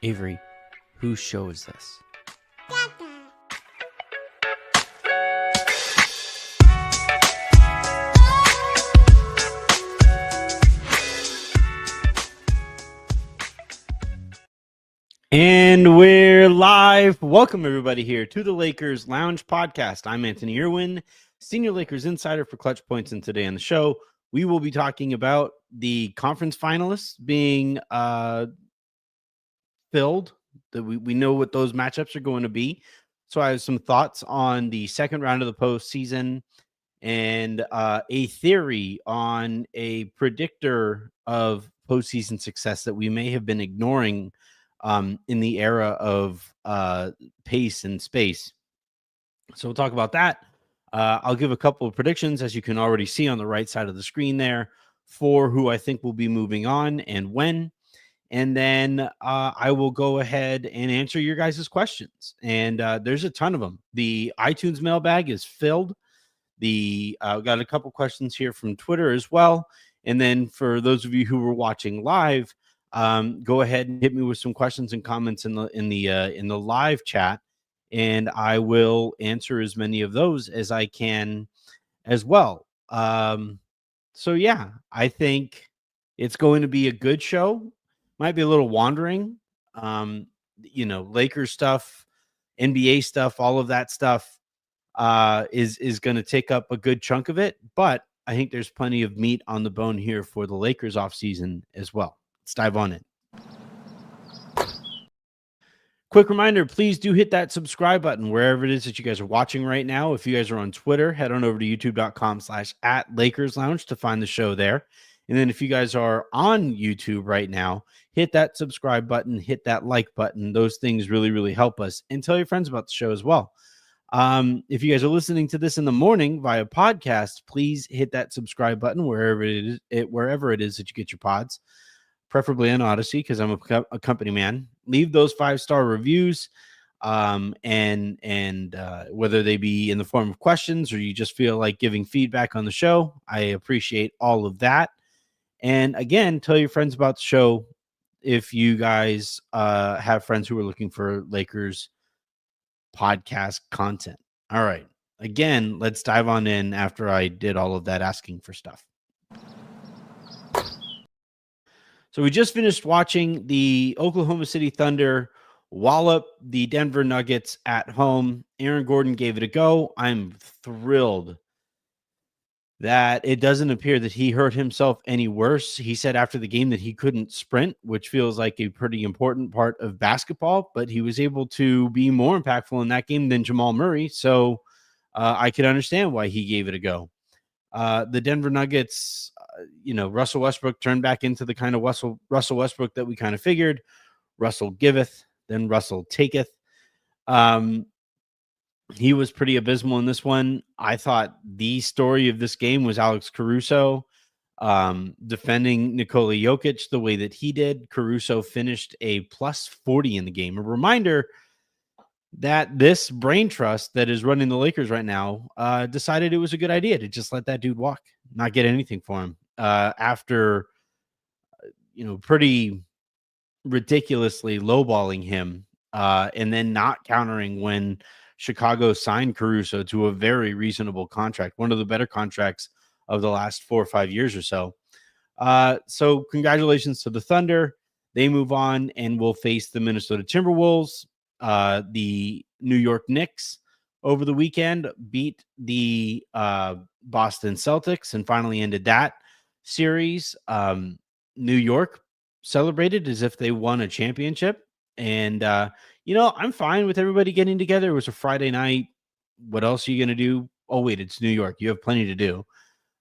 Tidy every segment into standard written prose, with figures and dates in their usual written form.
Avery, whose show is this? And we're live. Welcome, everybody, here to the Lakers Lounge Podcast. I'm Anthony Irwin, Senior Lakers Insider for Clutch Points, and today on the show, we will be talking about the conference finalists being filled. That we know what those matchups are going to be. So I have some thoughts on the second round of the postseason and a theory on a predictor of postseason success that we may have been ignoring in the era of pace and space. So we'll talk about that. I'll give a couple of predictions, as you can already see on the right side of the screen there, for who I think will be moving on and when. And then I will go ahead and answer your guys' questions. And there's a ton of them. The iTunes mailbag is filled. Got a couple questions here from Twitter as well. And then for those of you who were watching live, go ahead and hit me with some questions and comments in the live chat, and I will answer as many of those as I can as well. So yeah, I think it's going to be a good show. Might be a little wandering. Lakers stuff, NBA stuff, all of that stuff is going to take up a good chunk of it, but I think there's plenty of meat on the bone here for the Lakers offseason as well. Let's dive on in. Quick reminder, please do hit that subscribe button wherever it is that you guys are watching right now. If you guys are on Twitter, head on over to youtube.com/@LakersLounge to find the show there. And then if you guys are on YouTube right now, hit that subscribe button, hit that like button. Those things really, really help us. And tell your friends about the show as well. If you guys are listening to this in the morning via podcast, please hit that subscribe button wherever it is that you get your pods, preferably on Odyssey, because I'm a company man. Leave those 5-star reviews, and whether they be in the form of questions or you just feel like giving feedback on the show, I appreciate all of that. And again, tell your friends about the show if you guys have friends who are looking for Lakers podcast content. All right. Again, let's dive on in after I did all of that asking for stuff. So we just finished watching the Oklahoma City Thunder wallop the Denver Nuggets at home. Aaron Gordon gave it a go. I'm thrilled that it doesn't appear that he hurt himself any worse. He said after the game that he couldn't sprint, which feels like a pretty important part of basketball, but he was able to be more impactful in that game than Jamal Murray. So I could understand why he gave it a go. The Denver Nuggets, Russell Westbrook turned back into the kind of Russell Westbrook that we kind of figured. Russell giveth, then Russell taketh. He was pretty abysmal in this one. I thought the story of this game was Alex Caruso defending Nikola Jokic the way that he did. Caruso finished a plus 40 in the game. A reminder that this brain trust that is running the Lakers right now decided it was a good idea to just let that dude walk, not get anything for him after, pretty ridiculously lowballing him and then not countering when Chicago signed Caruso to a very reasonable contract, one of the better contracts of the last 4 or 5 years or so. So congratulations to the Thunder. They move on and will face the Minnesota Timberwolves. The New York Knicks over the weekend beat the Boston Celtics and finally ended that series. New York celebrated as if they won a championship. And, I'm fine with everybody getting together. It was a Friday night. What else are you going to do? Oh, wait, it's New York. You have plenty to do.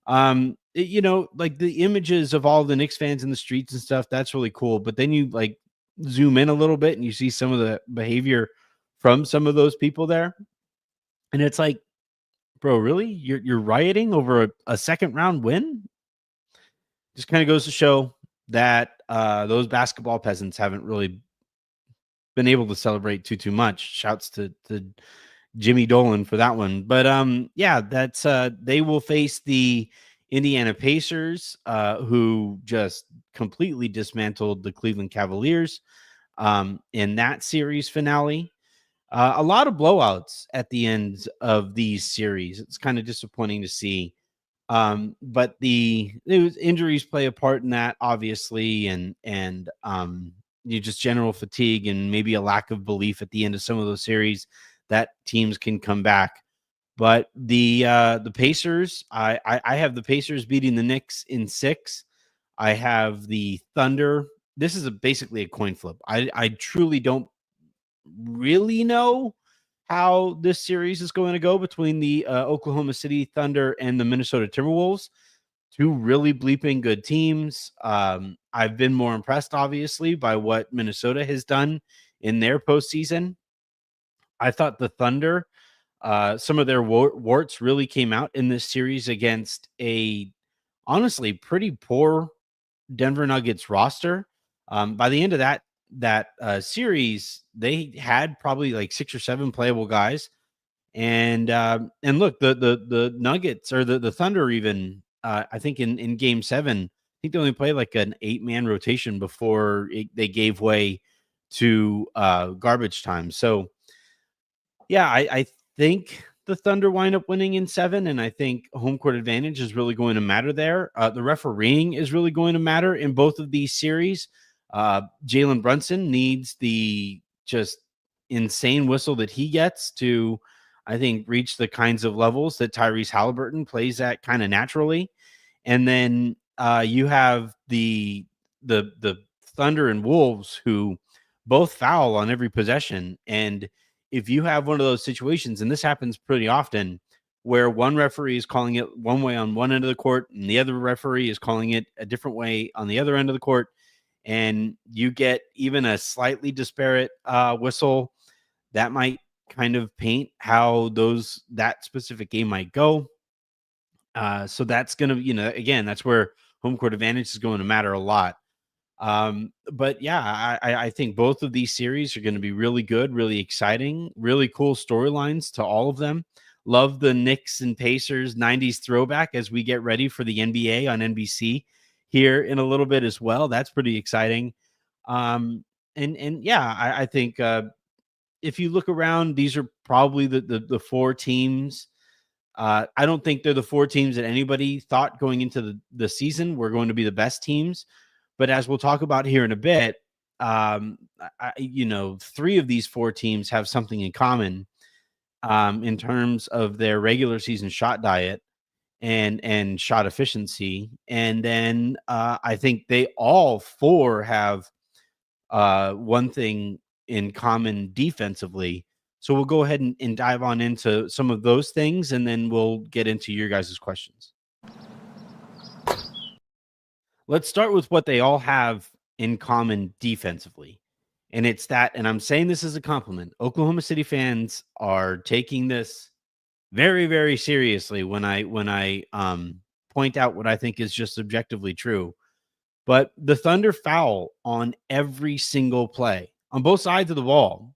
Like the images of all the Knicks fans in the streets and stuff, that's really cool. But then you zoom in a little bit and you see some of the behavior from some of those people there. And it's like, bro, really? You're rioting over a second round win? Just kind of goes to show that those basketball peasants haven't really been able to celebrate too much. Shouts to Jimmy Dolan for that one. But that's they will face the Indiana Pacers, who just completely dismantled the Cleveland Cavaliers. in that series finale. A lot of blowouts at the end of these series. It's kind of disappointing to see. But injuries play a part in that, obviously, and you just general fatigue and maybe a lack of belief at the end of some of those series that teams can come back. But the Pacers, I have the Pacers beating the Knicks in 6. I have the Thunder. This is basically a coin flip. I truly don't really know how this series is going to go between the Oklahoma City Thunder and the Minnesota Timberwolves. Two really bleeping good teams. I've been more impressed, obviously, by what Minnesota has done in their postseason. I thought the Thunder, some of their warts really came out in this series against a honestly pretty poor Denver Nuggets roster. By the end of that series, they had probably like 6 or 7 playable guys. And look, the Nuggets or the Thunder even I think in game 7, I think they only played like an 8-man rotation before they gave way to garbage time. So yeah, I think the Thunder wind up winning in 7, and I think home court advantage is really going to matter there. The refereeing is really going to matter in both of these series. Jalen Brunson needs the just insane whistle that he gets to, I think, reach the kinds of levels that Tyrese Halliburton plays at kind of naturally. And then you have the Thunder and Wolves, who both foul on every possession. And if you have one of those situations, and this happens pretty often, where one referee is calling it one way on one end of the court and the other referee is calling it a different way on the other end of the court, and you get even a slightly disparate whistle, that might kind of paint how that specific game might go. So that's going to, again, that's where home court advantage is going to matter a lot. But yeah, I think both of these series are going to be really good, really exciting, really cool storylines to all of them. Love the Knicks and Pacers 90s throwback as we get ready for the NBA on NBC here in a little bit as well. That's pretty exciting. And yeah, I think if you look around, these are probably the 4 teams. I don't think they're the 4 teams that anybody thought going into the season were going to be the best teams. But as we'll talk about here in a bit, 3 of these 4 teams have something in common in terms of their regular season shot diet and shot efficiency. And then I think they all 4 have one thing in common defensively. So we'll go ahead and dive on into some of those things, and then we'll get into your guys' questions. Let's start with what they all have in common defensively. And it's that, and I'm saying this as a compliment, Oklahoma City fans are taking this very, very seriously when I point out what I think is just objectively true. But the Thunder foul on every single play on both sides of the ball.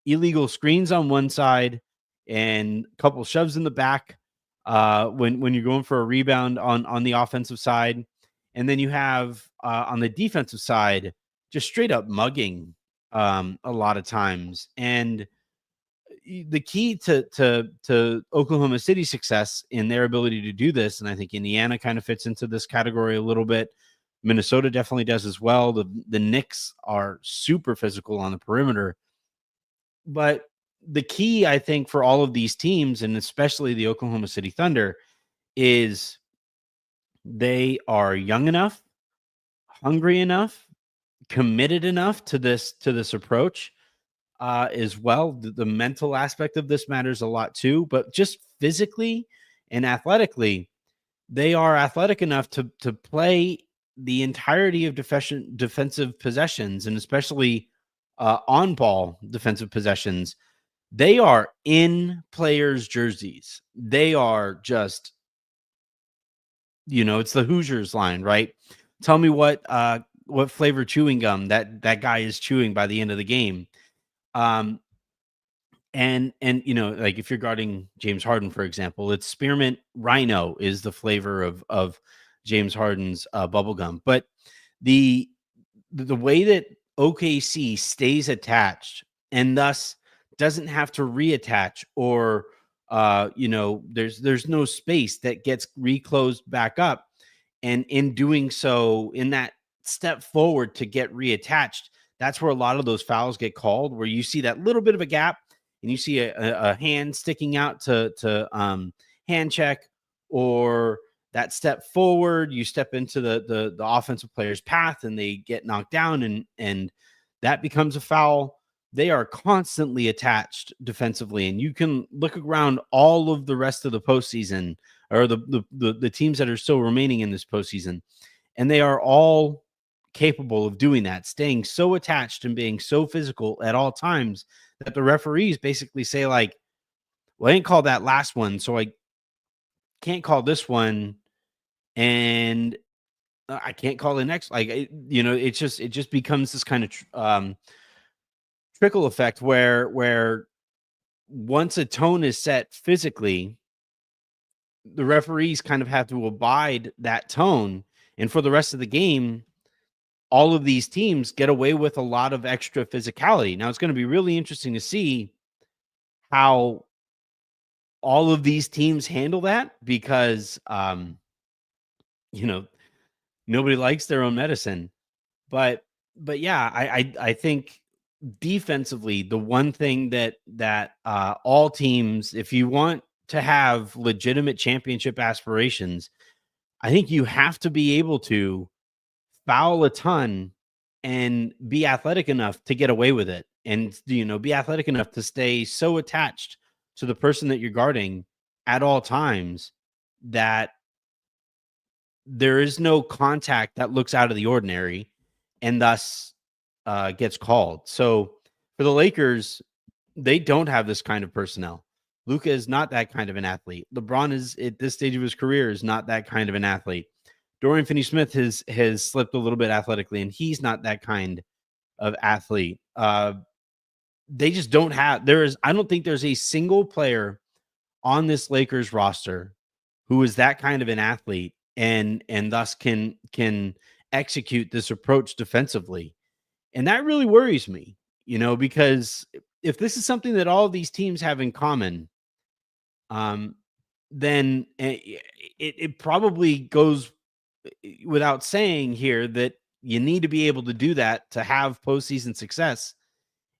Illegal screens on one side and a couple shoves in the back when you're going for a rebound on the offensive side. And then you have on the defensive side, just straight up mugging a lot of times. And the key to Oklahoma City's success in their ability to do this, and I think Indiana kind of fits into this category a little bit. Minnesota definitely does as well. The Knicks are super physical on the perimeter. But the key, I think, for all of these teams, and especially the Oklahoma City Thunder, is they are young enough, hungry enough, committed enough to this approach as well. The mental aspect of this matters a lot too, but just physically and athletically, they are athletic enough to play the entirety of defensive possessions, and especially on ball defensive possessions. They are in players' jerseys. They are just, it's the Hoosiers line, right? Tell me what flavor chewing gum that guy is chewing by the end of the game. And like if you're guarding James Harden, for example, it's spearmint rhino is the flavor of James Harden's bubble gum. But the way that OKC stays attached and thus doesn't have to reattach, or there's no space that gets reclosed back up. And in doing so, in that step forward to get reattached, that's where a lot of those fouls get called, where you see that little bit of a gap and you see a hand sticking out to hand check, or that step forward, you step into the offensive player's path and they get knocked down, and that becomes a foul. They are constantly attached defensively, and you can look around all of the rest of the postseason, or the teams that are still remaining in this postseason, and they are all capable of doing that, staying so attached and being so physical at all times that the referees basically say, like, well, I ain't called that last one, so I can't call this one, and I can't call the next. Like, it just becomes this kind of trickle effect where once a tone is set physically, the referees kind of have to abide that tone, and for the rest of the game, all of these teams get away with a lot of extra physicality. Now, it's going to be really interesting to see how all of these teams handle that, because nobody likes their own medicine. But yeah, I think defensively, the one thing that all teams, if you want to have legitimate championship aspirations, I think you have to be able to foul a ton and be athletic enough to get away with it, and be athletic enough to stay so attached to the person that you're guarding at all times that there is no contact that looks out of the ordinary and thus gets called. So for the Lakers, they don't have this kind of personnel. Luka is not that kind of an athlete. LeBron is, at this stage of his career, is not that kind of an athlete. Dorian Finney-Smith has slipped a little bit athletically, and he's not that kind of athlete. They just don't have. I don't think there's a single player on this Lakers roster who is that kind of an athlete, and thus can execute this approach defensively. And that really worries me, because if this is something that all of these teams have in common, then it probably goes without saying here that you need to be able to do that to have postseason success.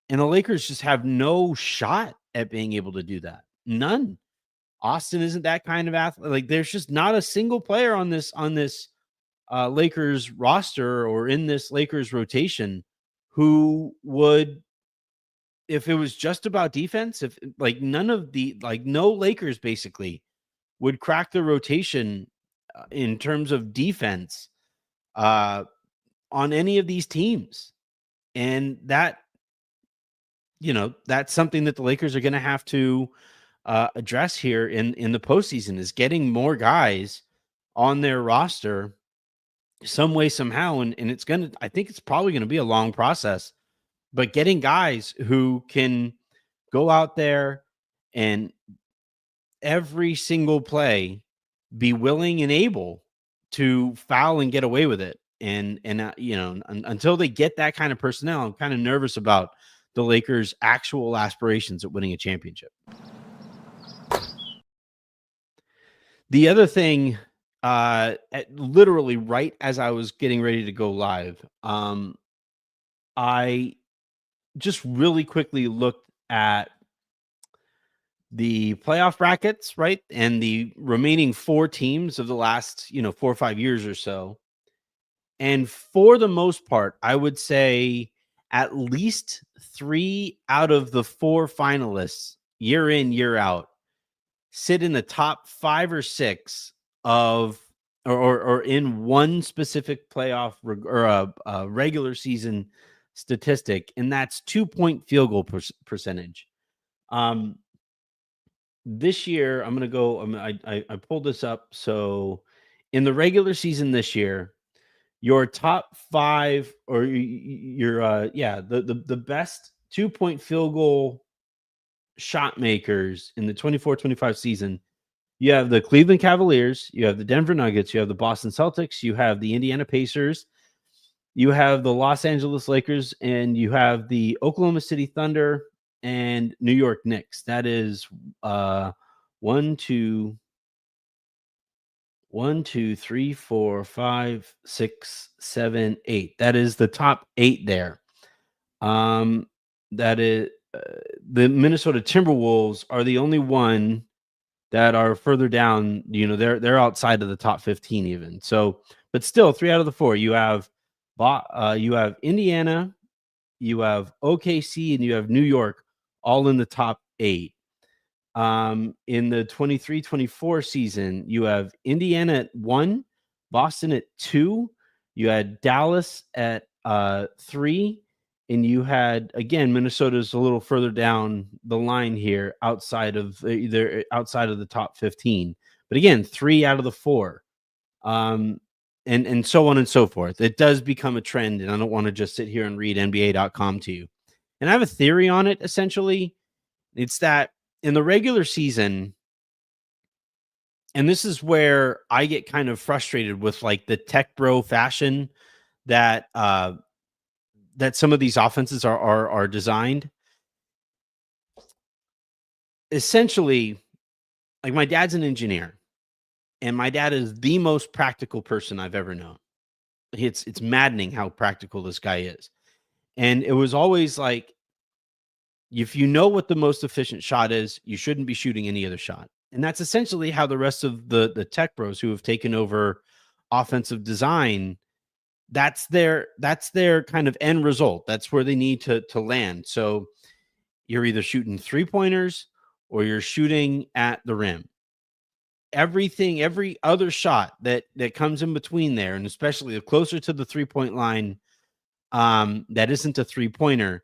And the Lakers just have no shot at being able to do that. None. Austin isn't that kind of athlete. Like, there's just not a single player on this Lakers roster or in this Lakers rotation who would, if it was just about defense, if like no Lakers basically would crack the rotation in terms of defense on any of these teams. And that, that's something that the Lakers are going to have to address here in the postseason, is getting more guys on their roster some way, somehow. And I think it's probably going to be a long process, but getting guys who can go out there and every single play be willing and able to foul and get away with it. And until they get that kind of personnel, I'm kind of nervous about the Lakers' actual aspirations at winning a championship. The other thing, literally right as I was getting ready to go live, I just really quickly looked at the playoff brackets, right? And the remaining 4 teams of the last, 4 or 5 years or so. And for the most part, I would say at least 3 out of the 4 finalists, year in, year out, sit in the top 5 or 6 of, or in one specific playoff or a regular season statistic, and that's 2-point field goal percentage. This year, I'm going to go, I pulled this up. So in the regular season this year, your top 5, or the best 2-point field goal shot makers in the 24-25 season, you have the Cleveland Cavaliers, you have the Denver Nuggets, you have the Boston Celtics, you have the Indiana Pacers, You have the Los Angeles Lakers and you have the Oklahoma City Thunder and New York Knicks. That is one, two, 3, 4, 5, 6, 7, 8. That is the top 8 there. That is the Minnesota Timberwolves are the only one that are further down. They're outside of the top 15 even. So, but still, 3 out of the 4. You have Indiana, you have OKC, and you have New York, all in the top 8. In the 23-24 season, you have Indiana at 1, Boston at 2, you had Dallas at 3, and you had, again, Minnesota's a little further down the line here, outside of the top 15. But again, 3 out of the 4. And so on and so forth. It does become a trend, and I don't want to just sit here and read NBA.com to you. And I have a theory on it, essentially. It's that in the regular season, and this is where I get kind of frustrated with like the tech bro fashion that that some of these offenses are designed. Essentially, like my dad's an engineer, and my dad is the most practical person I've ever known. It's maddening how practical this guy is. And it was always like, if you know what the most efficient shot is, you shouldn't be shooting any other shot. And that's essentially how the rest of the tech bros who have taken over offensive design, that's their kind of end result. That's where they need to land. So you're either shooting 3-pointers or you're shooting at the rim. Every other shot that comes in between there, and especially the closer to the 3-point line, that isn't a 3-pointer,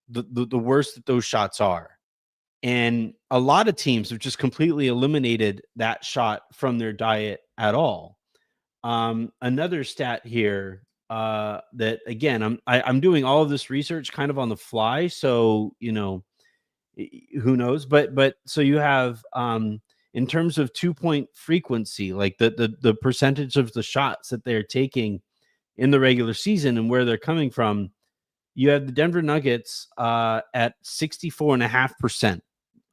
the worse that those shots are. And a lot of teams have just completely eliminated that shot from their diet at all. Another stat here, that again, I'm doing all of this research kind of on the fly, so who knows? But so you have, in terms of 2-point frequency, like the percentage of the shots that they're taking in the regular season and where they're coming from, you have the Denver Nuggets at 64.5%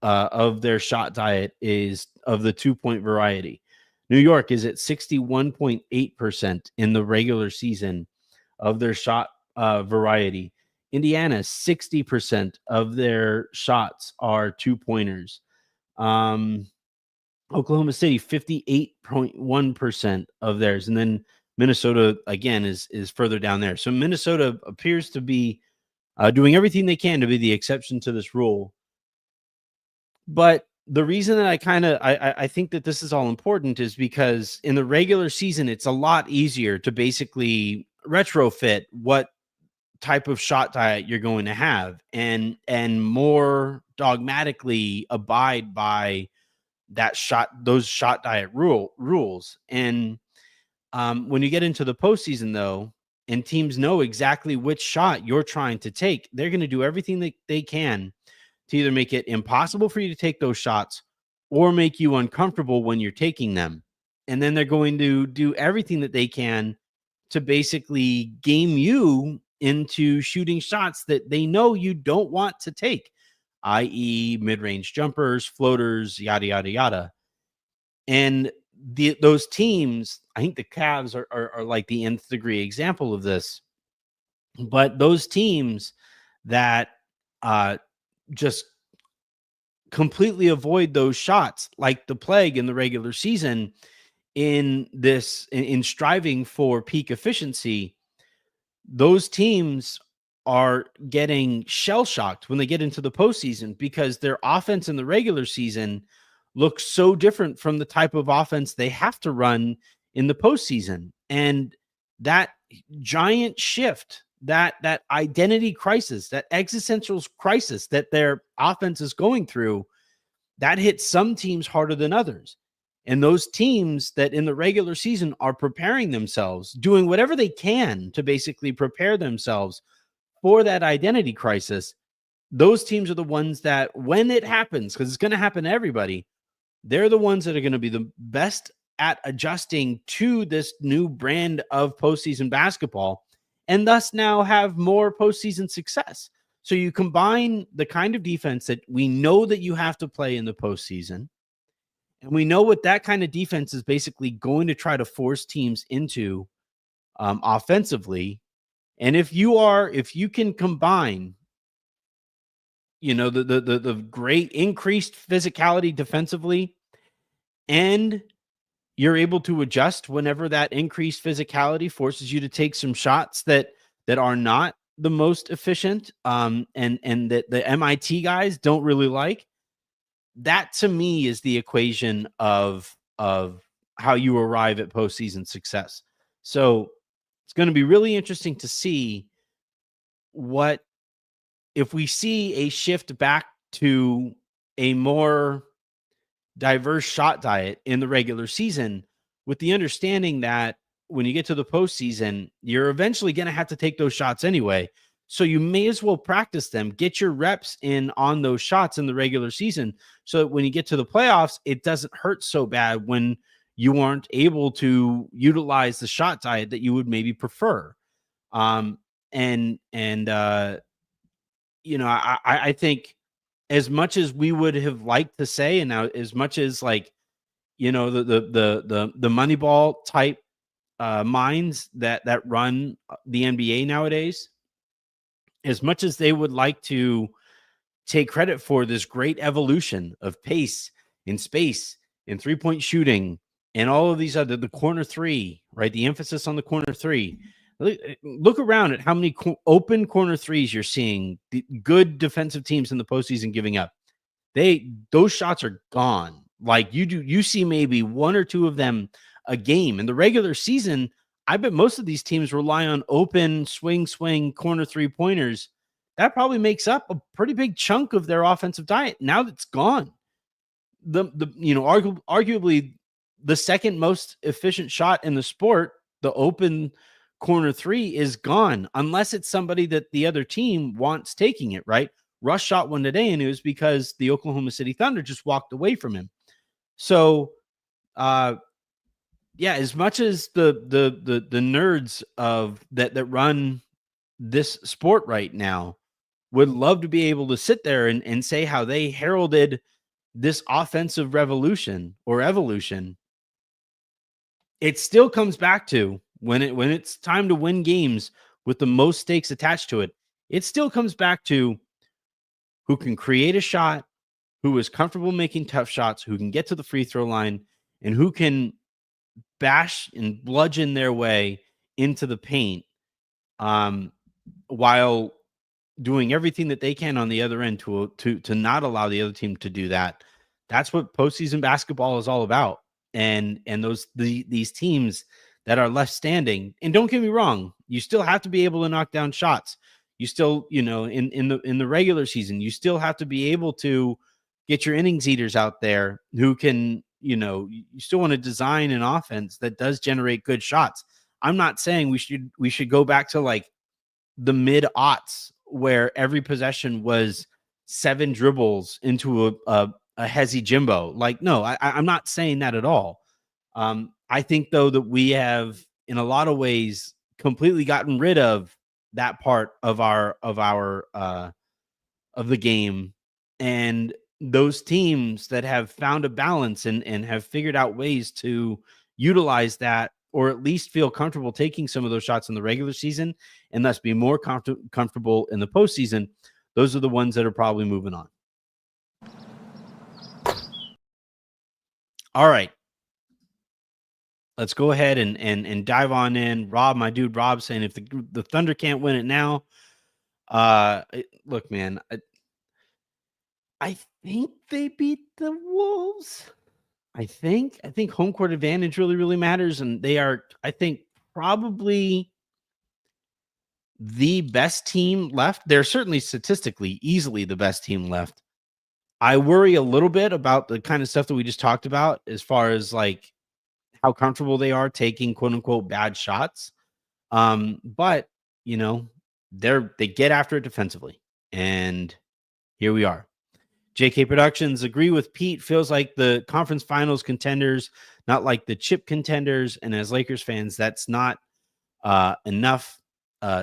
of their shot diet is of the 2-point variety. New York is at 61.8% in the regular season of their shot variety. Indiana, 60% of their shots are 2-pointers. Oklahoma City, 58.1% of theirs. And then Minnesota, again, is further down there. So Minnesota appears to be doing everything they can to be the exception to this rule. But the reason that I think that this is all important is because in the regular season, it's a lot easier to basically retrofit what type of shot diet you're going to have and more dogmatically abide by those shot diet rules. And when you get into the postseason, though, and teams know exactly which shot you're trying to take, they're going to do everything that they can to either make it impossible for you to take those shots or make you uncomfortable when you're taking them. And then they're going to do everything that they can to basically game you into shooting shots that they know you don't want to take, i.e. mid-range jumpers, floaters, yada, yada, yada. And those teams, I think the Cavs are like the nth degree example of this. But those teams that just completely avoid those shots like the plague in the regular season in striving for peak efficiency, those teams are getting shell shocked when they get into the postseason because their offense in the regular season looks so different from the type of offense they have to run in the postseason. And that giant shift, that identity crisis, that existential crisis that their offense is going through, that hits some teams harder than others. And those teams that in the regular season are preparing themselves, doing whatever they can to basically prepare themselves for that identity crisis, those teams are the ones that when it happens, because it's going to happen to everybody, they're the ones that are going to be the best at adjusting to this new brand of postseason basketball and thus now have more postseason success. So you combine the kind of defense that we know that you have to play in the postseason, and we know what that kind of defense is basically going to try to force teams into offensively. And if you can combine, the great increased physicality defensively, and you're able to adjust whenever that increased physicality forces you to take some shots that are not the most efficient, and that the MIT guys don't really like. That to me is the equation of how you arrive at postseason success. So it's going to be really interesting to see what if we see a shift back to a more diverse shot diet in the regular season, with the understanding that when you get to the postseason, you're eventually going to have to take those shots anyway. So you may as well practice them, get your reps in on those shots in the regular season, so that when you get to the playoffs, it doesn't hurt so bad when you aren't able to utilize the shot diet that you would maybe prefer. I think, as much as we would have liked to say, and now as much as, like, the Moneyball type minds that run the NBA nowadays, as much as they would like to take credit for this great evolution of pace and space and 3-point shooting and all of these other, the corner three, right? The emphasis on the corner three. Look around at how many open corner threes you're seeing the good defensive teams in the postseason giving up. Those shots are gone. Like, you see maybe one or two of them a game. In the regular season, I bet most of these teams rely on open swing corner 3-pointers. That probably makes up a pretty big chunk of their offensive diet. Now that's gone. Arguably the second most efficient shot in the sport, the open corner three, is gone, unless it's somebody that the other team wants taking it, right? Russ shot one today, and it was because the Oklahoma City Thunder just walked away from him. So, as much as the nerds of that run this sport right now would love to be able to sit there and say how they heralded this offensive revolution or evolution, it still comes back to when it's time to win games with the most stakes attached to it. It still comes back to who can create a shot, who is comfortable making tough shots, who can get to the free throw line, and who can bash and bludgeon their way into the paint, while doing everything that they can on the other end to not allow the other team to do that. That's what postseason basketball is all about. And these teams that are left standing, and don't get me wrong, you still have to be able to knock down shots. You still, in the regular season, you still have to be able to get your innings eaters out there who can, you still want to design an offense that does generate good shots. I'm not saying we should go back to like the mid-aughts where every possession was 7 dribbles into a hezzy Jimbo. Like, no, I'm not saying that at all. I think, though, that we have, in a lot of ways, completely gotten rid of that part of the game, and those teams that have found a balance and have figured out ways to utilize that, or at least feel comfortable taking some of those shots in the regular season and thus be more comfortable in the postseason, those are the ones that are probably moving on. All right. Let's go ahead and dive on in. Rob, my dude, Rob, saying if the Thunder can't win it now, look, man, I think they beat the Wolves. I think home court advantage really, really matters, and they are, I think, probably the best team left. They're certainly statistically easily the best team left. I worry a little bit about the kind of stuff that we just talked about, as far as like how comfortable they are taking quote unquote bad shots. But they get after it defensively, and here we are. JK Productions, agree with Pete, feels like the conference finals contenders, not like the chip contenders. And as Lakers fans, that's not enough.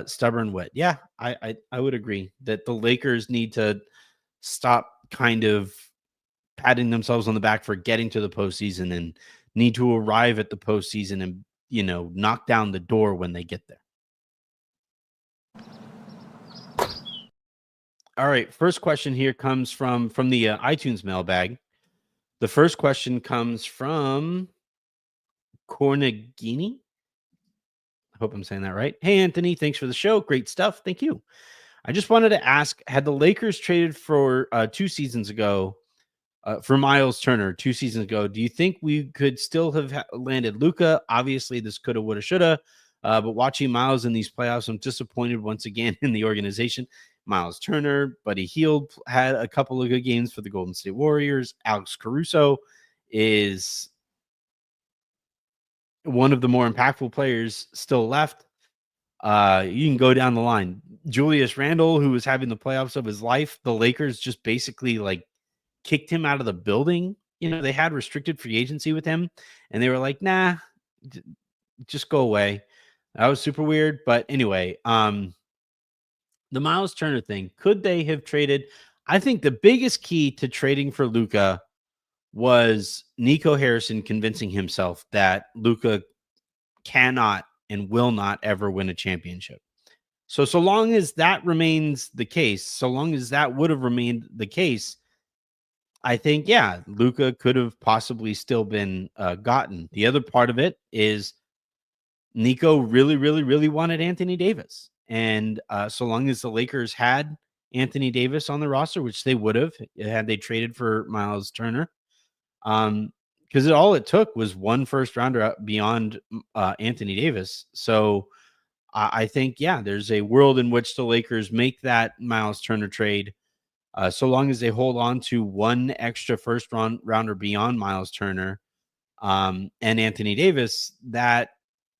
stubborn wit. Yeah, I would agree that the Lakers need to stop kind of patting themselves on the back for getting to the postseason and need to arrive at the postseason and knock down the door when they get there. All right, first question here comes from the iTunes mailbag. The first question comes from Cornagini. I hope I'm saying that right. Hey, Anthony, thanks for the show. Great stuff. Thank you. I just wanted to ask, had the Lakers traded for 2 seasons ago for Miles Turner 2 seasons ago, do you think we could still have landed Luka? Obviously, this coulda, woulda, shoulda. But watching Miles in these playoffs, I'm disappointed once again in the organization. Miles Turner, Buddy Hield had a couple of good games for the Golden State Warriors. Alex Caruso is one of the more impactful players still left. You can go down the line. Julius Randle, who was having the playoffs of his life, the Lakers just basically kicked him out of the building. They had restricted free agency with him, and they were like, nah, just go away. That was super weird. But anyway, the Miles Turner thing, could they have traded? I think the biggest key to trading for Luka was Nico Harrison convincing himself that Luka cannot and will not ever win a championship. So long as that remains the case, so long as that would have remained the case, I think, yeah, Luka could have possibly still been gotten. The other part of it is Nico really, really, really wanted Anthony Davis. And so long as the Lakers had Anthony Davis on the roster, which they would have had they traded for Miles Turner, because all it took was one first rounder beyond Anthony Davis. So I think, yeah, there's a world in which the Lakers make that Miles Turner trade. So long as they hold on to one extra first rounder beyond Miles Turner and Anthony Davis, that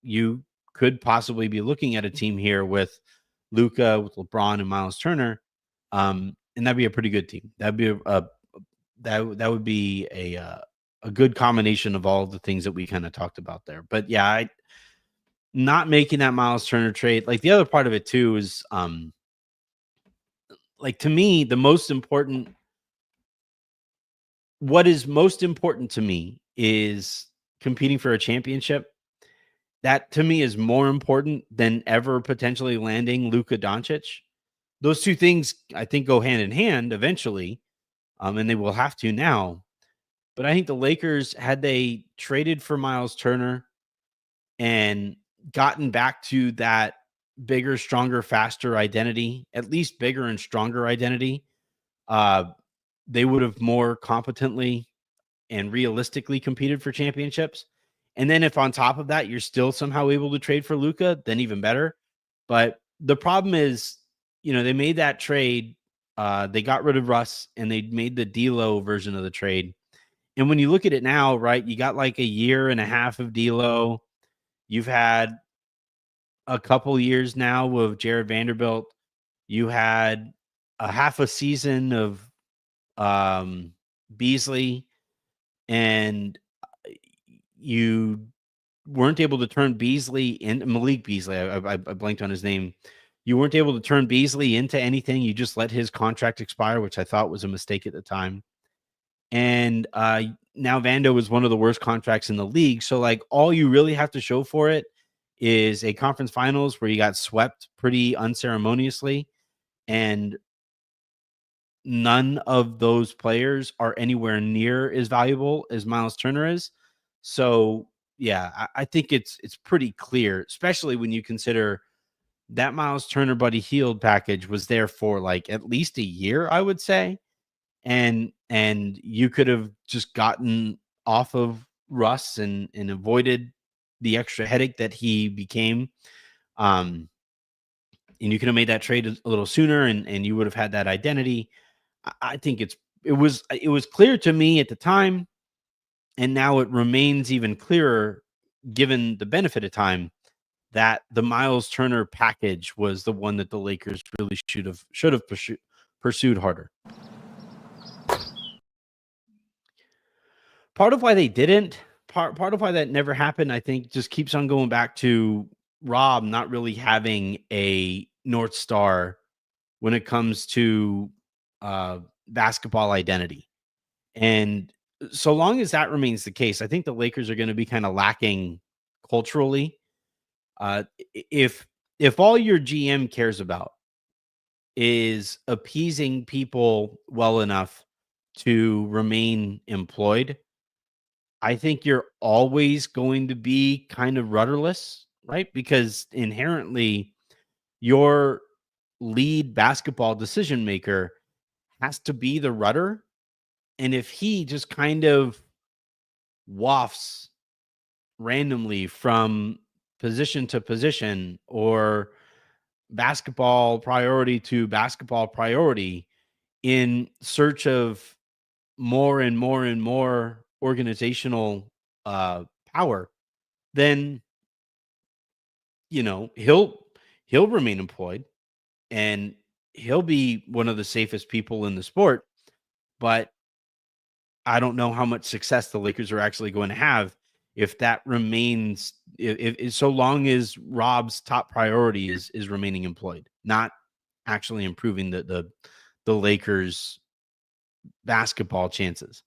you could possibly be looking at a team here with Luka, with LeBron, and Miles Turner, and that'd be a pretty good team. That'd be that would be a good combination of all the things that we kind of talked about there. But yeah, not making that Miles Turner trade. Like, the other part of it too is, to me, what is most important to me is competing for a championship. That to me is more important than ever potentially landing Luka Doncic. Those two things, I think, go hand in hand eventually, and they will have to now. But I think the Lakers, had they traded for Miles Turner and gotten back to that bigger, stronger, faster identity, at least bigger and stronger identity, they would have more competently and realistically competed for championships. And then if on top of that, you're still somehow able to trade for Luka, then even better. But the problem is, they made that trade. They got rid of Russ and they made the D'Lo version of the trade. And when you look at it now, right, you got like a year and a half of D'Lo. You've had a couple years now of Jared Vanderbilt. You had a half a season of Beasley, and you weren't able to turn Beasley in Malik Beasley. I blanked on his name. You weren't able to turn Beasley into anything. You just let his contract expire, which I thought was a mistake at the time. And now Vando is one of the worst contracts in the league. So all you really have to show for it is a conference finals where you got swept pretty unceremoniously, and none of those players are anywhere near as valuable as Miles Turner is. So yeah, I think it's pretty clear, especially when you consider that Miles Turner Buddy Hield package was there for at least a year, I would say. And you could have just gotten off of Russ and avoided the extra headache that he became. And you could have made that trade a little sooner, and you would have had that identity. I think it was clear to me at the time, and now it remains even clearer given the benefit of time, that the Miles Turner package was the one that the Lakers really should have pursued harder. Part of why they didn't, part of why that never happened, I think, just keeps on going back to Rob not really having a North Star when it comes to uh, basketball identity. And so long as that remains the case, I think the Lakers are going to be kind of lacking culturally. If all your GM cares about is appeasing people well enough to remain employed, I think you're always going to be kind of rudderless, right? Because inherently, your lead basketball decision maker has to be the rudder. And if he just kind of wafts randomly from position to position or basketball priority to basketball priority in search of more and more and more organizational power, then he'll remain employed and he'll be one of the safest people in the sport. But I don't know how much success the Lakers are actually going to have if that remains, if so long as Rob's top priority is remaining employed, not actually improving the Lakers basketball chances.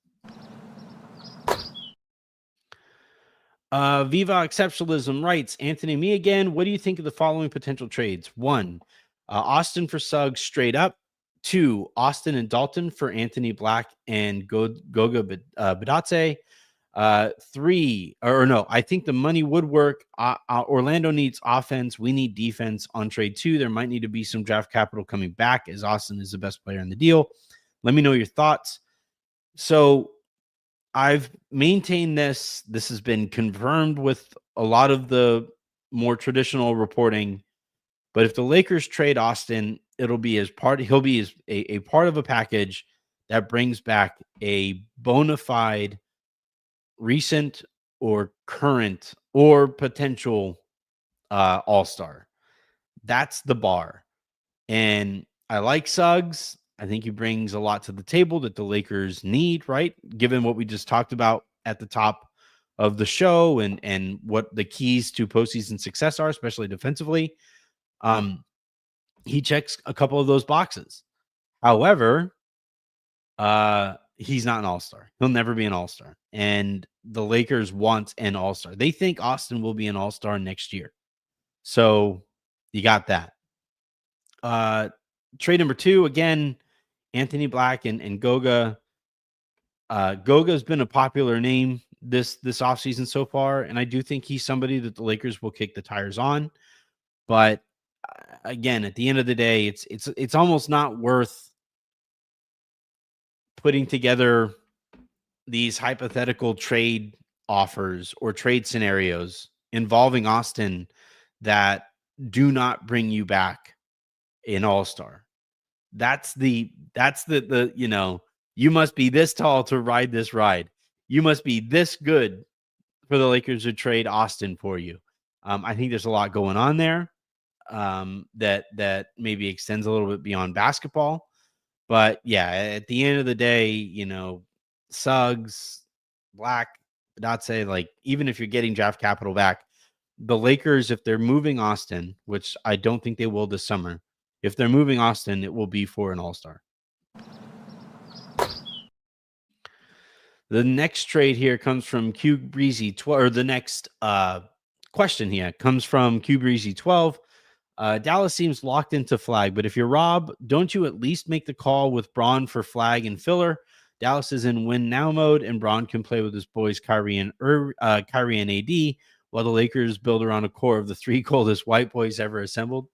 Viva Exceptionalism writes, Anthony, me again. What do you think of the following potential trades? 1, Austin for Suggs straight up. 2, Austin and Dalton for Anthony Black and Goga Badatse. 3, or no, I think the money would work. Orlando needs offense. We need defense on trade 2. There might need to be some draft capital coming back as Austin is the best player in the deal. Let me know your thoughts. So I've maintained this. This has been confirmed with a lot of the more traditional reporting. But if the Lakers trade Austin, it'll be as part. He'll be as a part of a package that brings back a bona fide, recent or current or potential all-star. That's the bar. And I like Suggs. I think he brings a lot to the table that the Lakers need, right? Given what we just talked about at the top of the show and what the keys to postseason success are, especially defensively. He checks a couple of those boxes. However, he's not an all-star. He'll never be an all-star. And the Lakers want an all-star. They think Austin will be an all-star next year. So you got that. Trade number 2, again, Anthony Black and Goga. Goga's been a popular name this offseason so far, and I do think he's somebody that the Lakers will kick the tires on. But again, at the end of the day, it's almost not worth putting together these hypothetical trade offers or trade scenarios involving Austin that do not bring you back an all-star. That's the you must be this tall to ride this ride. You must be this good for the Lakers to trade Austin for you. I think there's a lot going on there that maybe extends a little bit beyond basketball. But yeah, at the end of the day, Suggs, Black, Datse, like even if you're getting draft capital back, the Lakers, if they're moving Austin, which I don't think they will this summer, if they're moving Austin, it will be for an all-star. The next trade here comes from Q Breezy 12, or the next question here comes from Q Breezy 12. Dallas seems locked into Flag, but if you're Rob, don't you at least make the call with Braun for Flag and filler? Dallas is in win now mode, and Braun can play with his boys Kyrie and AD, while the Lakers build around a core of the 3 coldest white boys ever assembled.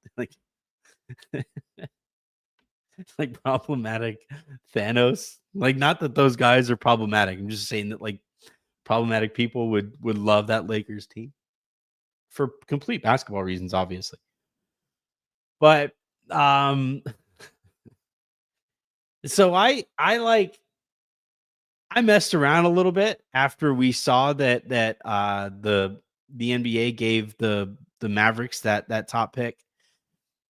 Like problematic Thanos. Like, not that those guys are problematic. I'm just saying that like problematic people would love that Lakers team for complete basketball reasons, obviously. But so I messed around a little bit after we saw that the NBA gave the Mavericks that top pick.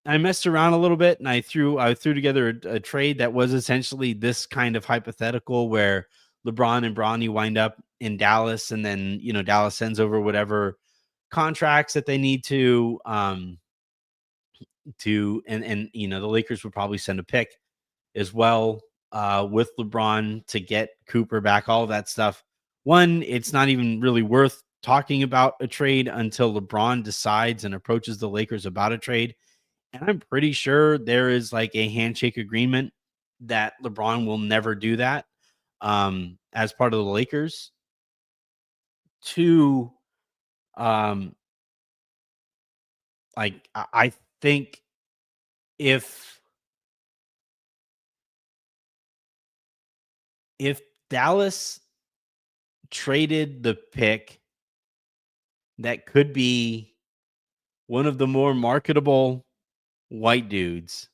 I messed around a little bit and I threw together a trade that was essentially this kind of hypothetical where LeBron and Bronny wind up in Dallas, and then Dallas sends over whatever contracts that they need to and the Lakers would probably send a pick as well with LeBron to get Cooper back, all of that stuff. One, it's not even really worth talking about a trade until LeBron decides and approaches the Lakers about a trade. And I'm pretty sure there is like a handshake agreement that LeBron will never do that as part of the Lakers. Two, um, I think if if Dallas traded the pick that could be one of the more marketable white dudes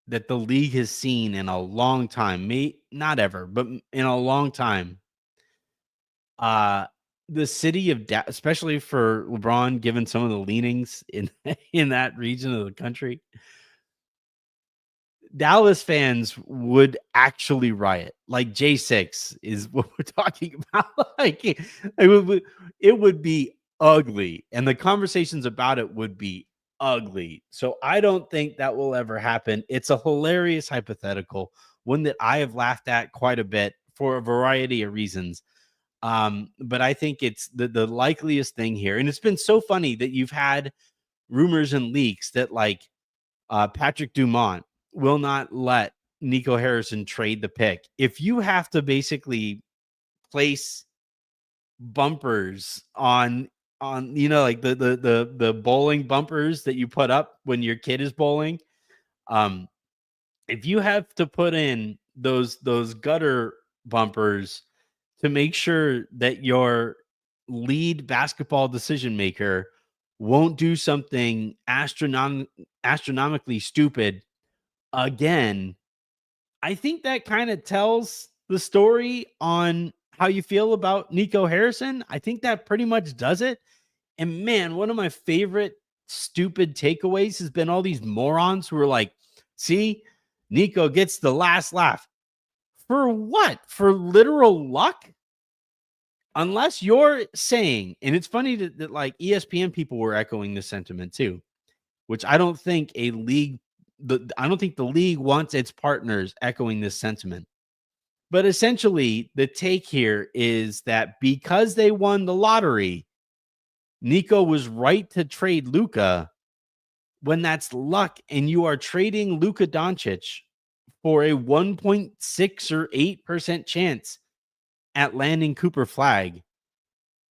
that the league has seen in a long time, not ever, but in a long time. The city of especially for LeBron, given some of the leanings in in that region of the country, Dallas fans would actually riot. Like J6 is what we're talking about. Like it would be ugly, and the conversations about it would be ugly. So I don't think that will ever happen. It's a hilarious hypothetical, one that I have laughed at quite a bit for a variety of reasons. But I think it's the likeliest thing here, and it's been so funny that you've had rumors and leaks that like Patrick Dumont will not let Nico Harrison trade the pick. If you have to basically place bumpers on like the bowling bumpers that you put up when your kid is bowling, if you have to put in those gutter bumpers to make sure that your lead basketball decision maker won't do something astronomically stupid again, I think that kind of tells the story on how you feel about Nico Harrison. I think that pretty much does it. And man, one of my favorite stupid takeaways has been all these morons who are like, see, Nico gets the last laugh. For what? For literal luck? Unless you're saying, and it's funny that like ESPN people were echoing this sentiment too, which I don't think I don't think the league wants its partners echoing this sentiment. But essentially, the take here is that because they won the lottery, Nico was right to trade Luka when that's luck, and you are trading Luka Doncic for a 1.6 or 8% chance at landing Cooper Flag.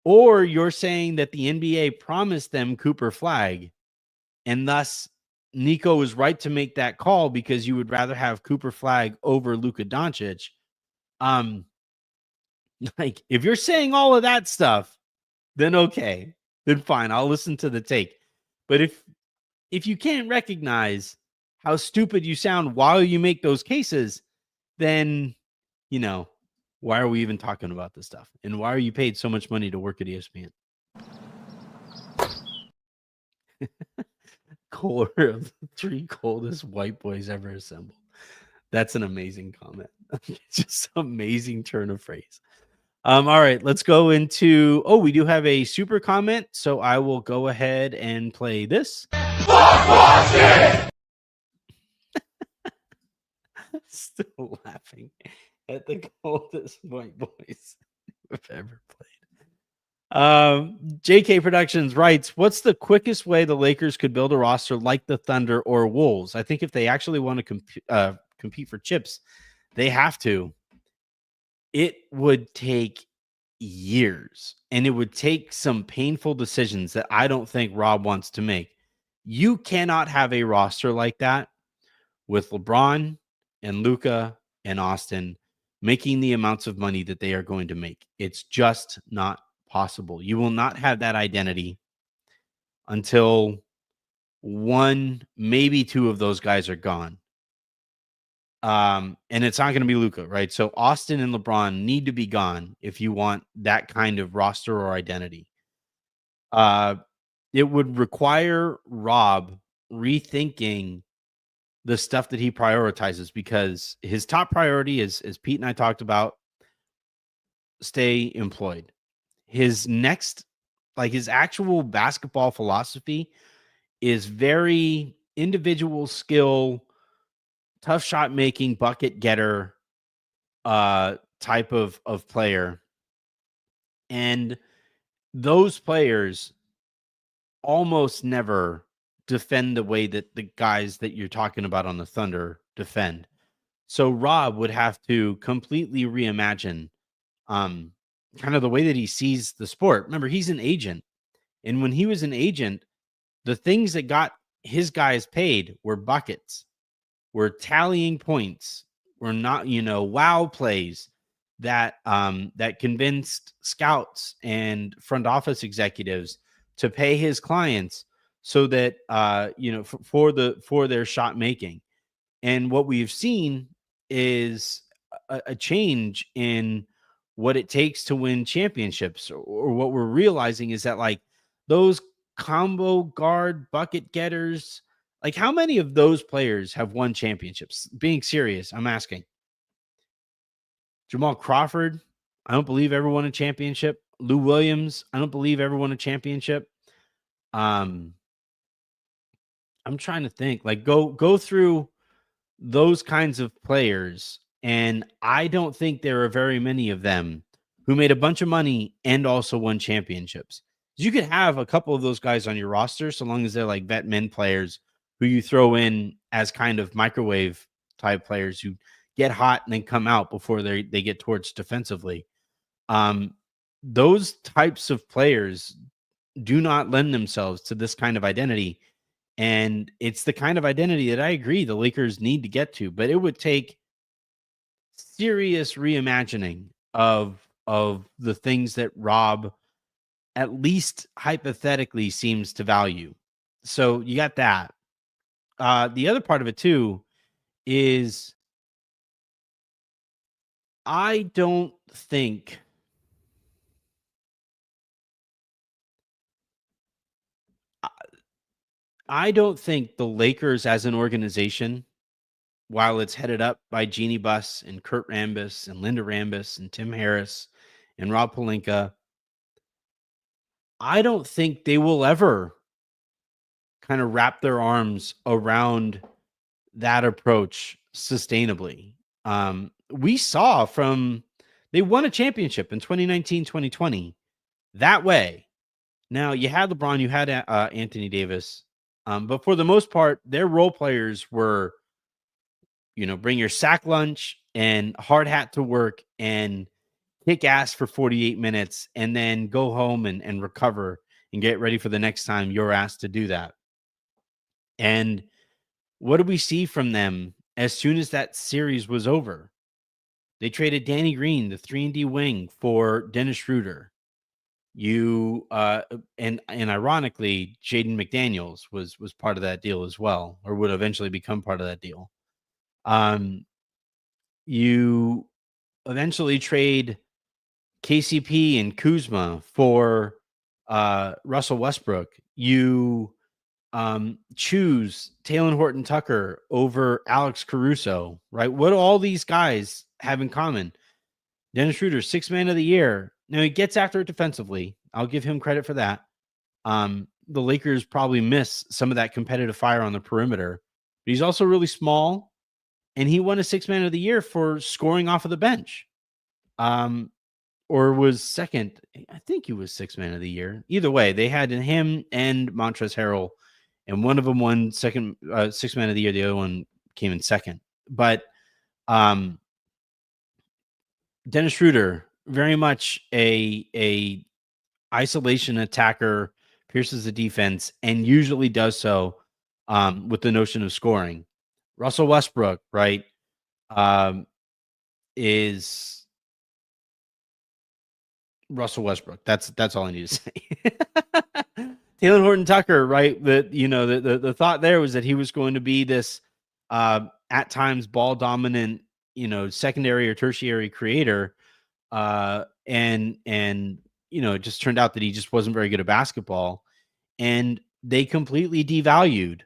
Or you're saying that the NBA promised them Cooper Flag, and thus Nico is right to make that call because you would rather have Cooper Flag over Luka Doncic. Like if you're saying all of that stuff, then okay, then fine, I'll listen to the take. But if you can't recognize how stupid you sound while you make those cases, then why are we even talking about this stuff? And why are you paid so much money to work at ESPN? Core of the 3 coldest white boys ever assembled. That's an amazing comment. Just amazing turn of phrase. All right, let's go into. Oh, we do have a super comment, so I will go ahead and play this. Still laughing at the coldest white boys we've ever played. JK Productions writes, what's the quickest way the Lakers could build a roster like the Thunder or Wolves? I think if they actually want to compete for chips, they have to. It would take years, and it would take some painful decisions that I don't think Rob wants to make. You cannot have a roster like that with LeBron and Luka and Austin making the amounts of money that they are going to make. It's just not possible. You will not have that identity until one, maybe two of those guys are gone. And it's not going to be Luka, right? So Austin and LeBron need to be gone if you want that kind of roster or identity. It would require Rob rethinking the stuff that he prioritizes, because his top priority is, as Pete and I talked about, stay employed. His next Like his actual basketball philosophy is very individual skill, tough shot making, bucket getter type of player. And those players almost never defend the way that the guys that you're talking about on the Thunder defend. So Rob would have to completely reimagine um kind of the way that he sees the sport. Remember, he's an agent. And when he was an agent, the things that got his guys paid were buckets, were tallying points, were not, wow plays that convinced scouts and front office executives to pay his clients so that for their shot making. And what we've seen is a change in what it takes to win championships, or what we're realizing is that, like, those combo guard bucket getters, like, how many of those players have won championships? Being serious, I'm asking. Jamal Crawford, I don't believe ever won a championship. Lou Williams, I don't believe ever won a championship. I'm trying to think. Like, go through those kinds of players, and I don't think there are very many of them who made a bunch of money and also won championships. You could have a couple of those guys on your roster so long as they're like vet men players who you throw in as kind of microwave type players who get hot and then come out before they get torched defensively. Those types of players do not lend themselves to this kind of identity. And it's the kind of identity that I agree the Lakers need to get to, but it would take serious reimagining of the things that Rob, at least hypothetically, seems to value. So you got that. The other part of it too is I don't think the Lakers as an organization, while it's headed up by Jeannie Buss and Kurt Rambis and Linda Rambis and Tim Harris and Rob Pelinka, I don't think they will ever kind of wrap their arms around that approach sustainably. We saw they won a championship in 2019, 2020 that way. Now, you had LeBron, you had Anthony Davis, but for the most part, their role players were, bring your sack lunch and hard hat to work and kick ass for 48 minutes and then go home and recover and get ready for the next time you're asked to do that. And what did we see from them as soon as that series was over? They traded Danny Green, the 3-and-D wing, for Dennis Schroeder. And ironically, Jaden McDaniels was part of that deal as well, or would eventually become part of that deal. You eventually trade KCP and Kuzma for Russell Westbrook. You choose Talen Horton Tucker over Alex Caruso, right? What do all these guys have in common? Dennis Schroeder, 6th man of the year. Now, he gets after it defensively. I'll give him credit for that. The Lakers probably miss some of that competitive fire on the perimeter, but he's also really small, and he won a 6th man of the year for scoring off of the bench. Or was second. I think he was 6th man of the year. Either way, they had him and Montrezl Harrell, and one of them won 6th man of the year. The other one came in second. But Dennis Schroeder, very much a isolation attacker, pierces the defense, and usually does so with the notion of scoring. Russell Westbrook, right, is Russell Westbrook. That's all I need to say. Talen Horton Tucker, right? The thought there was that he was going to be this at times ball dominant, secondary or tertiary creator, and it just turned out that he just wasn't very good at basketball, and they completely devalued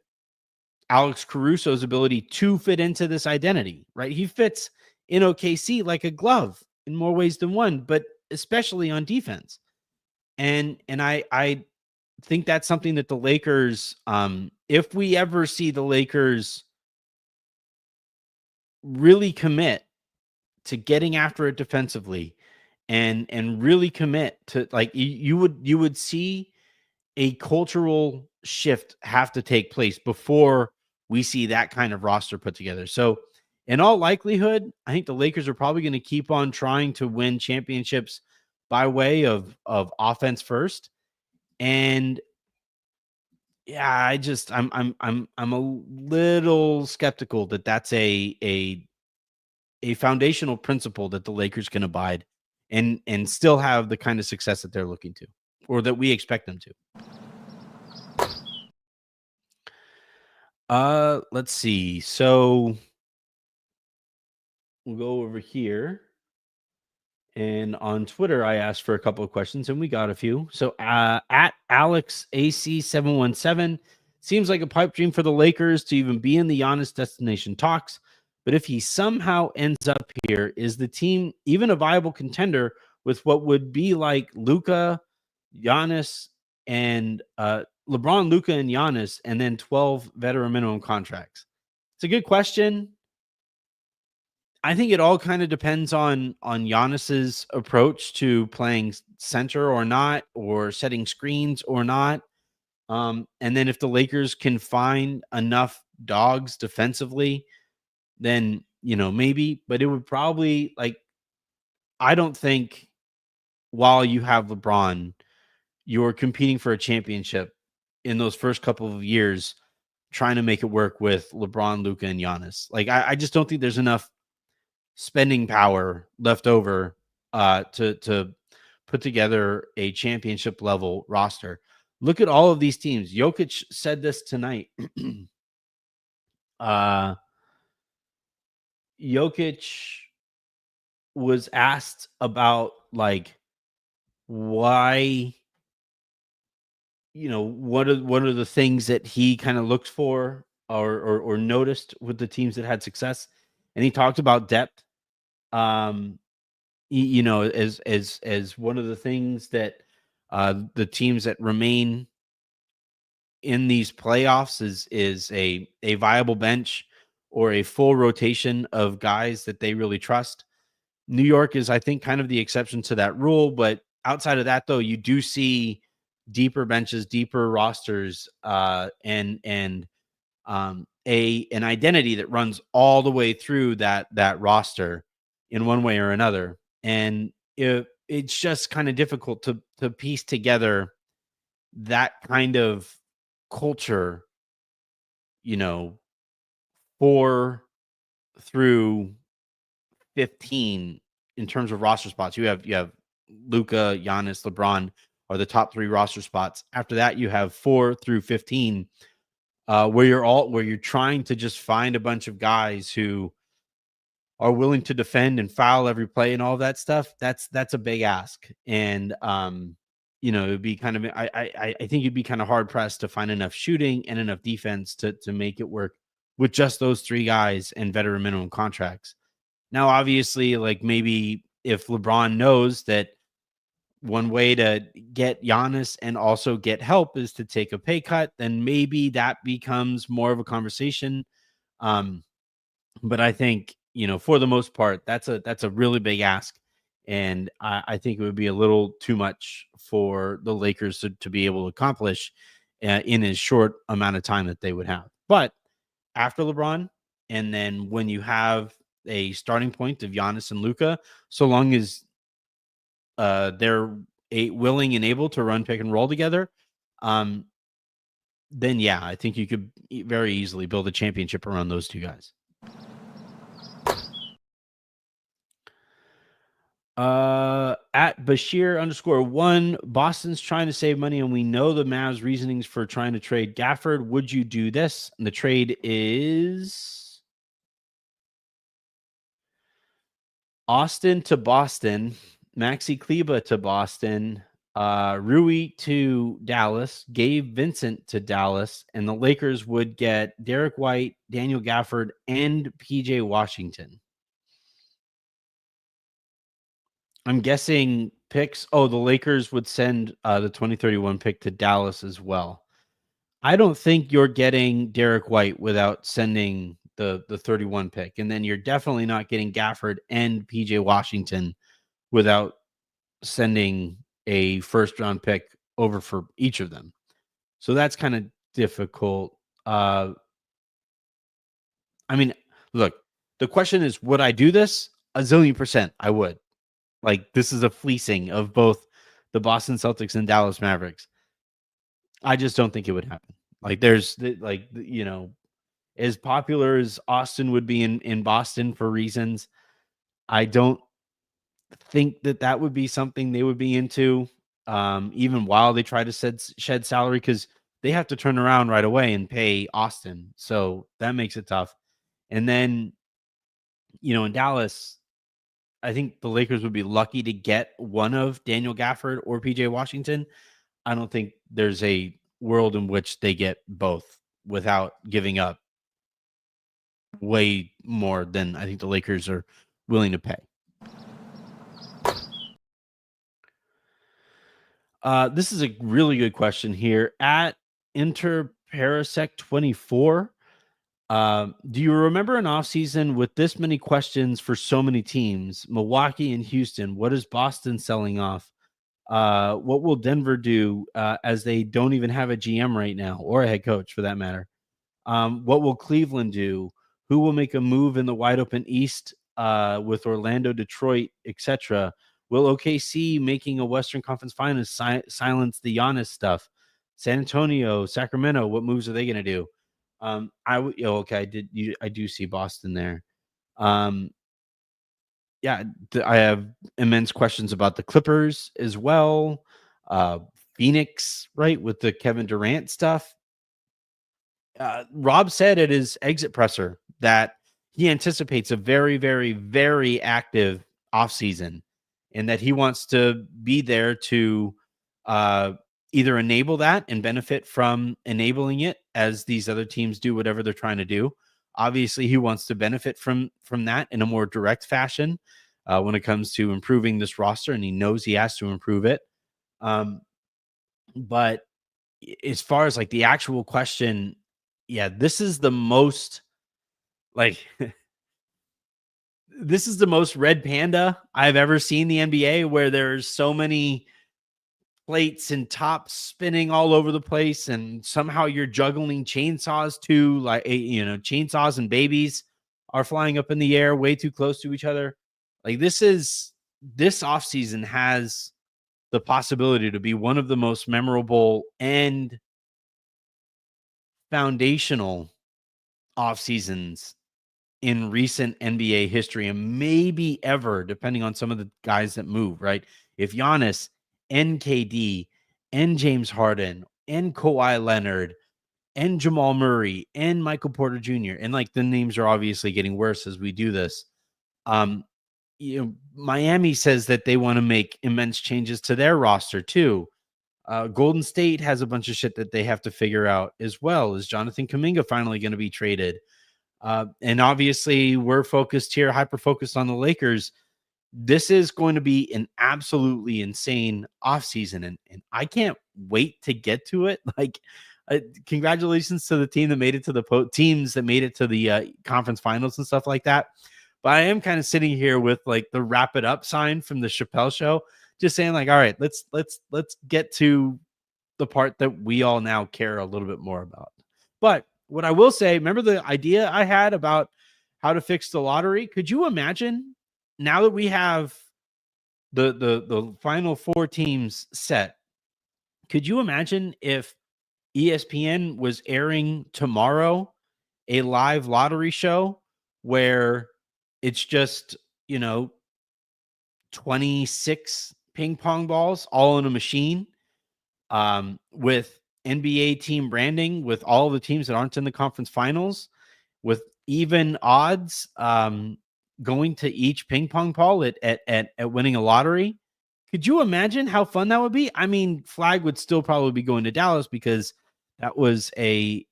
Alex Caruso's ability to fit into this identity. Right? He fits in OKC like a glove in more ways than one, but especially on defense. And I think that's something that the Lakers, if we ever see the Lakers really commit to getting after it defensively and really commit to, like, you would see a cultural shift have to take place before we see that kind of roster put together. So, in all likelihood, I think the Lakers are probably going to keep on trying to win championships by way of offense first. And yeah, I'm a little skeptical that that's a foundational principle that the Lakers can abide and still have the kind of success that they're looking to, or that we expect them to. Let's see. So we'll go over here. And on Twitter, I asked for a couple of questions and we got a few. So at Alex AC717, seems like a pipe dream for the Lakers to even be in the Giannis destination talks. But if he somehow ends up here, is the team even a viable contender with what would be like Luka, Giannis, and LeBron, Luka, and Giannis, and then 12 veteran minimum contracts? It's a good question. I think it all kind of depends on Giannis's approach to playing center or not, or setting screens or not. And then if the Lakers can find enough dogs defensively, then maybe. But it would probably, like, I don't think while you have LeBron, you're competing for a championship in those first couple of years, trying to make it work with LeBron, Luka, and Giannis. Like, I just don't think there's enough spending power left over to put together a championship level roster. Look at all of these teams. Jokic said this tonight. Jokic was asked about, like, why, what are the things that he kind of looked for or noticed with the teams that had success, and he talked about depth. Um, as one of the things that the teams that remain in these playoffs is a viable bench or a full rotation of guys that they really trust. New York is, I think, kind of the exception to that rule, but outside of that, though, you do see deeper benches, deeper rosters, and an identity that runs all the way through that roster in one way or another. And it's just kind of difficult to piece together that kind of culture, 4 through 15 in terms of roster spots. You have Luka, Giannis, LeBron are the top 3 roster spots. After that, you have 4 through 15, where you're trying to just find a bunch of guys who are willing to defend and foul every play and all that stuff. That's a big ask. And it'd be kind of, I think you'd be kind of hard pressed to find enough shooting and enough defense to make it work with just those 3 guys and veteran minimum contracts. Now, obviously, like, maybe if LeBron knows that one way to get Giannis and also get help is to take a pay cut, then maybe that becomes more of a conversation. But I think, for the most part, that's a really big ask. And I think it would be a little too much for the Lakers to be able to accomplish in as short amount of time that they would have. But after LeBron, and then when you have a starting point of Giannis and Luka, so long as they're willing and able to run pick and roll together, then yeah, I think you could very easily build a championship around those 2 guys. At Bashir_1, Boston's trying to save money, and we know the Mavs' reasonings for trying to trade Gafford. Would you do this? And the trade is Austin to Boston, Maxi Kleba to Boston, Rui to Dallas, Gabe Vincent to Dallas, and the Lakers would get Derek White, Daniel Gafford, and PJ Washington. I'm guessing picks. Oh, the Lakers would send the 2031 pick to Dallas as well. I don't think you're getting Derek White without sending the 31 pick, and then you're definitely not getting Gafford and PJ Washington without sending a first round pick over for each of them. So that's kind of difficult. I mean, look, the question is, would I do this? A zillion percent, I would. Like, this is a fleecing of both the Boston Celtics and Dallas Mavericks. I just don't think it would happen. Like, as popular as Austin would be in Boston for reasons, I don't think that would be something they would be into, even while they try to shed salary, because they have to turn around right away and pay Austin. So that makes it tough. And then, in Dallas, I think the Lakers would be lucky to get one of Daniel Gafford or PJ Washington. I don't think there's a world in which they get both without giving up way more than I think the Lakers are willing to pay. This is a really good question here. At InterParasec24, do you remember an offseason with this many questions for so many teams? Milwaukee and Houston. What is Boston selling off? What will Denver do as they don't even have a GM right now, or a head coach for that matter? What will Cleveland do? Who will make a move in the wide open East with Orlando, Detroit, etc.? Will OKC making a Western Conference Finals silence the Giannis stuff? San Antonio, Sacramento, what moves are they going to do? I do see Boston there. Yeah, I have immense questions about the Clippers as well. Phoenix, right, with the Kevin Durant stuff. Rob said at his exit presser that he anticipates a very, very, very active offseason, and that he wants to be there to either enable that and benefit from enabling it as these other teams do whatever they're trying to do. Obviously, he wants to benefit from that in a more direct fashion when it comes to improving this roster, and he knows he has to improve it. But as far as like the actual question, yeah, this is the most like this is the most red panda I've ever seen the NBA, where there's so many plates and tops spinning all over the place, and somehow you're juggling chainsaws too, like chainsaws and babies are flying up in the air way too close to each other. Like, this offseason has the possibility to be one of the most memorable and foundational off seasons in recent NBA history, and maybe ever, depending on some of the guys that move, right? If Giannis and KD and James Harden and Kawhi Leonard and Jamal Murray and Michael Porter Jr., and like the names are obviously getting worse as we do this. Miami says that they want to make immense changes to their roster too. Golden State has a bunch of shit that they have to figure out as well. Is Jonathan Kuminga finally going to be traded? And obviously, we're focused here, hyper-focused on the Lakers. This is going to be an absolutely insane offseason, and I can't wait to get to it. Like, congratulations to the team that made it to the teams that made it to the conference finals and stuff like that. But I am kind of sitting here with like the wrap it up sign from the Chappelle Show, just saying like, all right, let's get to the part that we all now care a little bit more about. But what I will say, remember the idea I had about how to fix the lottery? Could you imagine, now that we have the final four teams set, could you imagine if ESPN was airing tomorrow a live lottery show where it's just, 26 ping pong balls all in a machine, with NBA team branding, with all the teams that aren't in the conference finals, with even odds going to each ping pong ball at winning a lottery? Could you imagine how fun that would be? I mean, flag would still probably be going to Dallas because that was a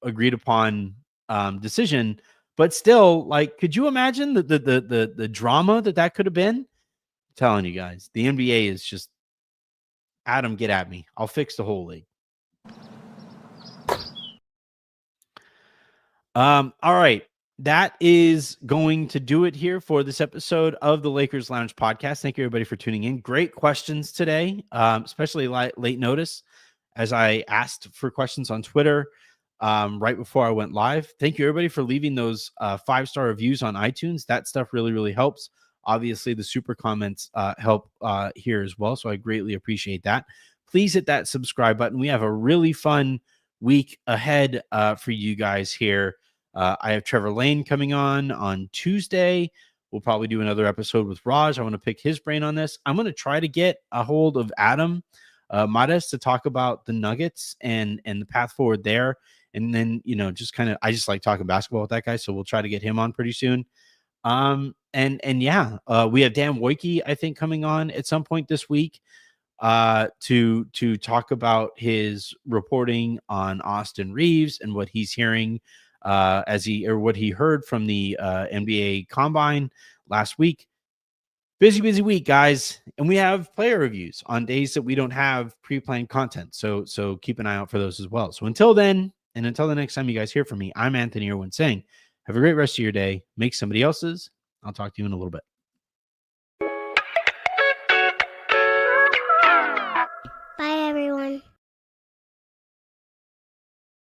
agreed upon decision. But still, like, could you imagine the drama that could have been? I'm telling you guys, the NBA is just, Adam, get at me. I'll fix the whole league. All right. That is going to do it here for this episode of the Lakers Lounge podcast. Thank you, everybody, for tuning in. Great questions today, especially late notice as I asked for questions on Twitter right before I went live. Thank you, everybody, for leaving those 5-star reviews on iTunes. That stuff really, really helps. Obviously, the super comments help here as well, so I greatly appreciate that. Please hit that subscribe button. We have a really fun week ahead for you guys here. I have Trevor Lane coming on Tuesday. We'll probably do another episode with Raj. I want to pick his brain on this. I'm going to try to get a hold of Adam Mares to talk about the Nuggets and the path forward there. And then, just kind of, I just like talking basketball with that guy. So we'll try to get him on pretty soon. We have Dan Wojcicki, I think, coming on at some point this week to talk about his reporting on Austin Reeves and what he's hearing what he heard from the NBA Combine last week. Busy week, guys, and we have player reviews on days that we don't have pre-planned content. So keep an eye out for those as well. So until then, and until the next time you guys hear from me, I'm Anthony Irwin saying, have a great rest of your day. Make somebody else's. I'll talk to you in a little bit. Bye, everyone.